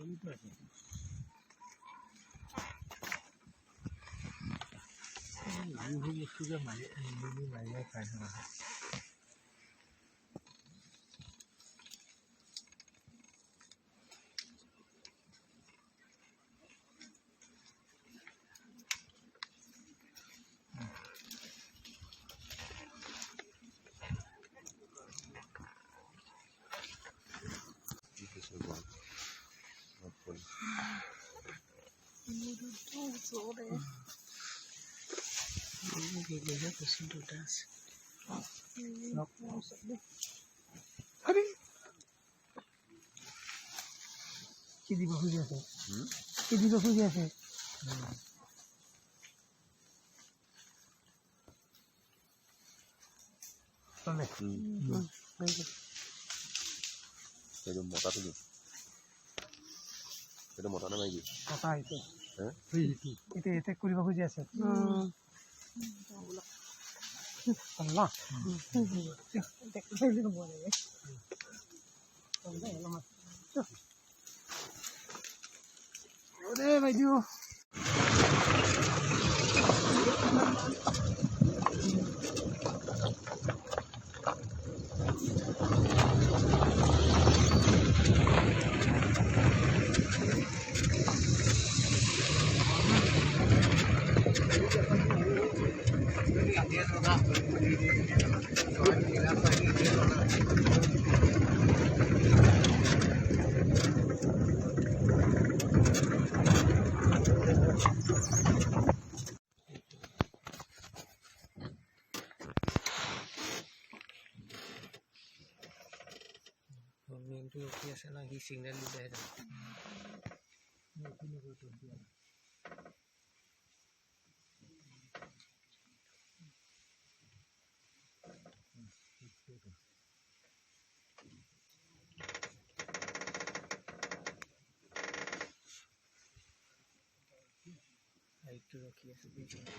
কি দিব খুজি আছে কি দিব খুজি আছে itu motor itu. Itu motornya lagi. কথা itu itu কৰিব খুজি আছে Allah Ore বাইদেউ Itu biasa lagi signal di daerah. Itu biasa begini.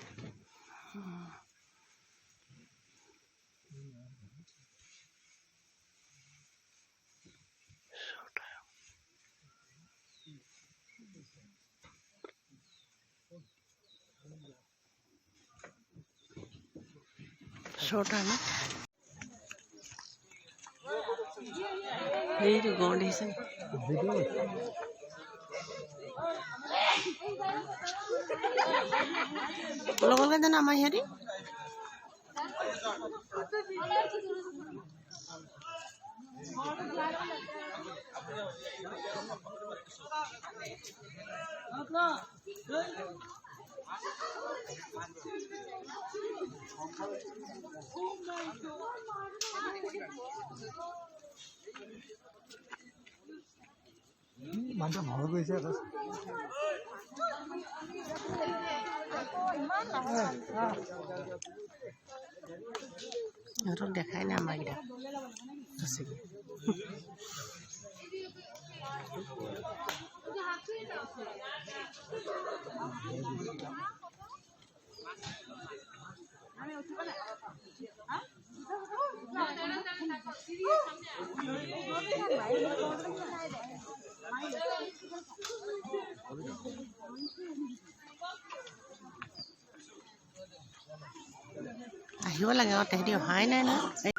Short है ना ये जो गॉन्ड है सर लोगों का तो नाम है यारी মানুহ ভয় গৈছে সিহঁতক দেখাই নাই আমাৰকেইটা সঁচাকৈ আহিব লাগে আৰু তেহেঁতি অহাই নাই নহয়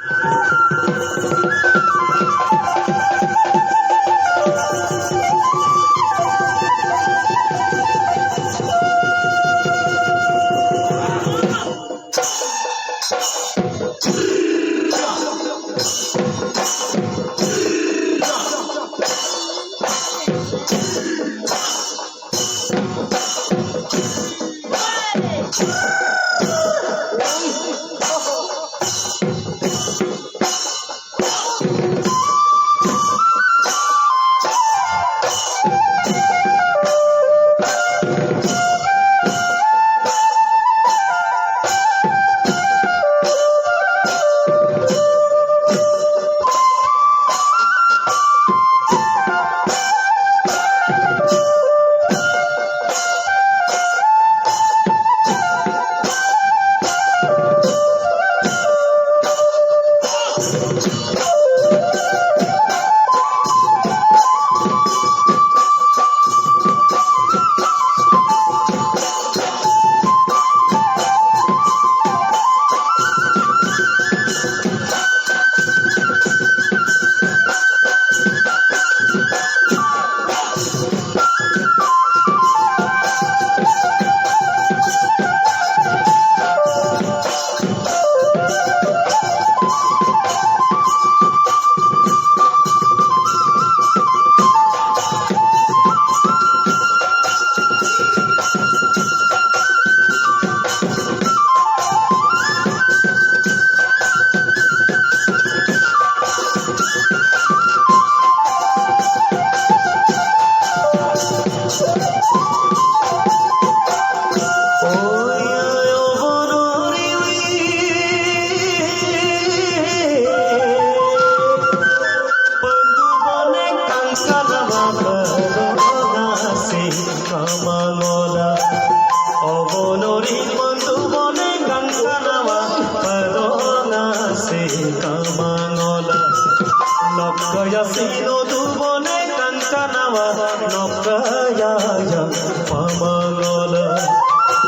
Nakaya sino dubone kankanawa Nakaya ya pamagala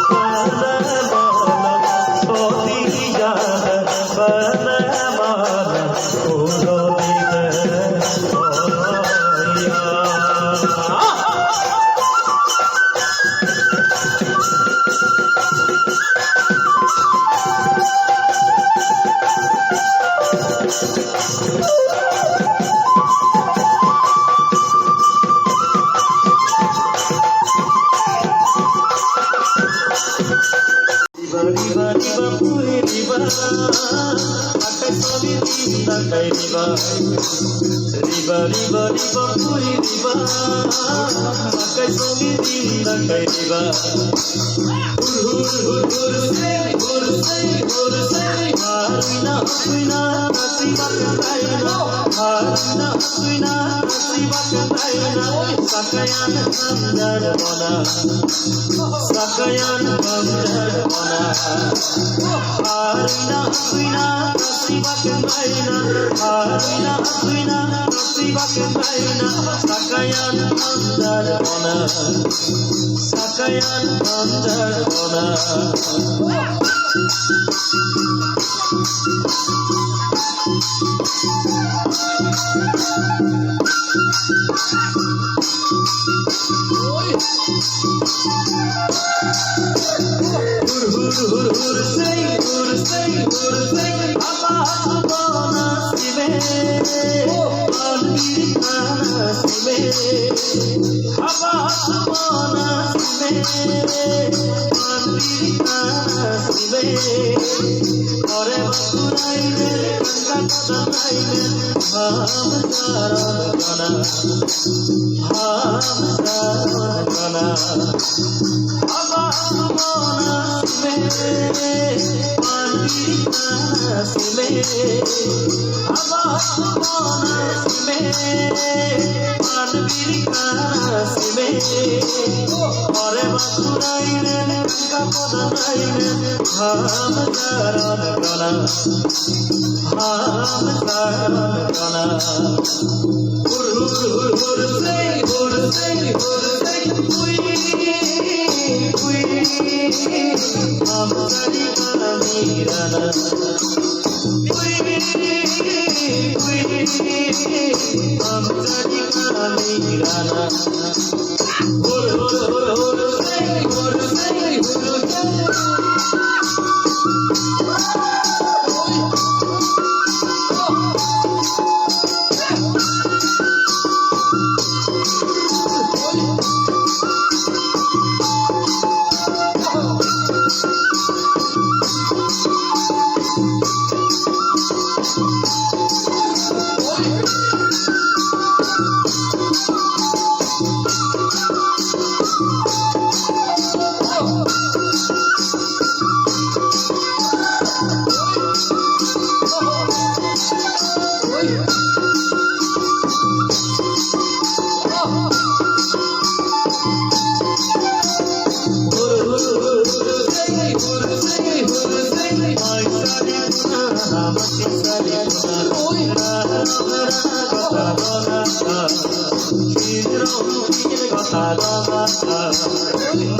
Bala bala Sodiya Bala bala Urodite Riba riba puri riba akai soli tinda kai riba riba riba riba puri riba akai soli tinda kai riba harina suina nasiba kaina harina suina nasiba kaina sakayan andar bona sakayan andar bona harina suina nasiba kaina harina suina nasiba kaina sakayan andar bona sakayan andar bona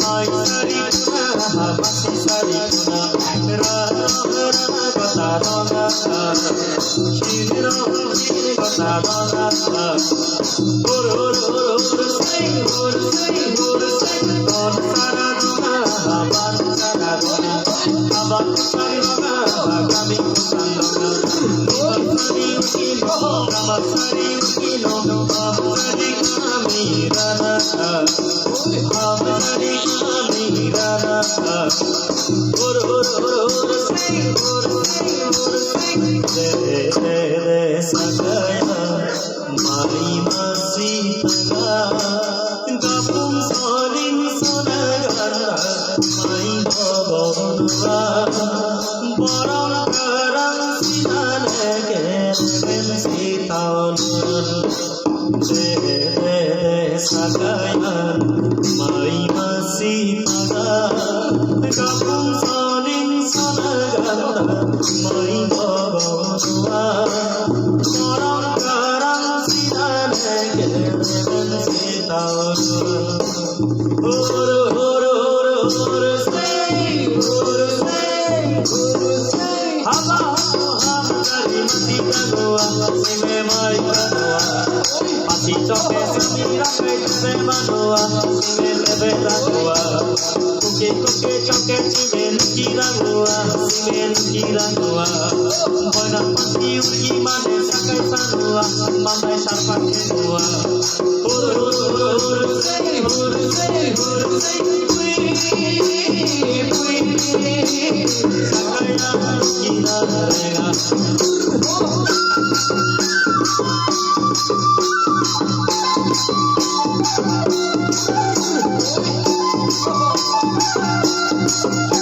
Mai Thank you.